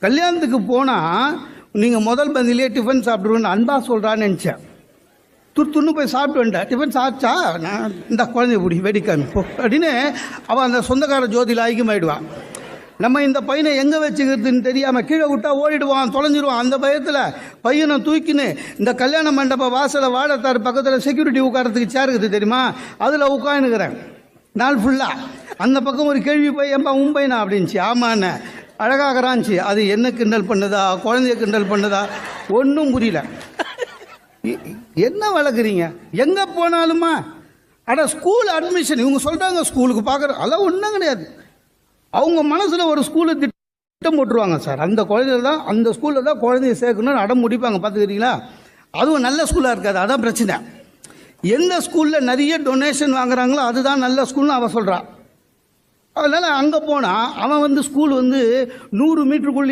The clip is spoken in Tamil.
கல்யாணத்துக்கு போனால் நீங்கள் முதல் பந்திலே டிஃபன் சாப்பிடுவேன்னு அன்பா சொல்கிறான்னு நினச்சேன். துருத்துன்னு போய் சாப்பிட்டு வந்துட்டேன். டிஃபன் சாப்பிட்டா நான் இந்த குழந்தைய பிடி வெடிக்காமி போ அப்படின்னு அவள் அந்த சொந்தக்கார ஜோதியில் ஐக்கியமாயிடுவான். நம்ம இந்த பையனை எங்கே வச்சுக்கிறதுன்னு தெரியாமல் கீழே விட்டா ஓடிடுவான், தொலைஞ்சிடுவான். அந்த பயத்தில் பையனை தூக்கின்னு இந்த கல்யாண மண்டப வாசலை வாழைத்தார் பக்கத்தில் செக்யூரிட்டி உட்காரத்துக்கு சேர் இருக்குது தெரியுமா, அதில் உட்காந்துக்கிறேன் நாள் ஃபுல்லாக. அந்த பக்கம் ஒரு கேள்வி போய் எம்பா உம்பைனா அப்படின்ச்சு. ஆமாண்ணே அழகாகிறான்ச்சு. அது என்ன கிண்டல் பண்ணுதா குழந்தைய கிண்டல் பண்ணுதா ஒன்றும் புரியல. என்ன வளர்க்குறீங்க எங்கே போனாலுமா? அட ஸ்கூல் அட்மிஷன் இவங்க சொல்கிறாங்க ஸ்கூலுக்கு பார்க்குற அதெல்லாம் ஒன்றும் கிடையாது. அவங்க மனசில் ஒரு ஸ்கூலு திட்டம் போட்டுருவாங்க சார். அந்த குழந்தைகள் தான் அந்த ஸ்கூலில் தான் குழந்தைய சேர்க்கணும்னு அடம் முடிப்பாங்க. பார்த்துக்கிறீங்களா? அதுவும் நல்ல ஸ்கூலாக இருக்காது. அதான் பிரச்சனை. எந்த ஸ்கூலில் நிறைய டொனேஷன் வாங்குறாங்களோ அதுதான் நல்ல ஸ்கூல்னு அவன் சொல்கிறான். அதனால் அங்கே போனால் அவன் ஸ்கூல் 100 மீட்டருக்குள்ளே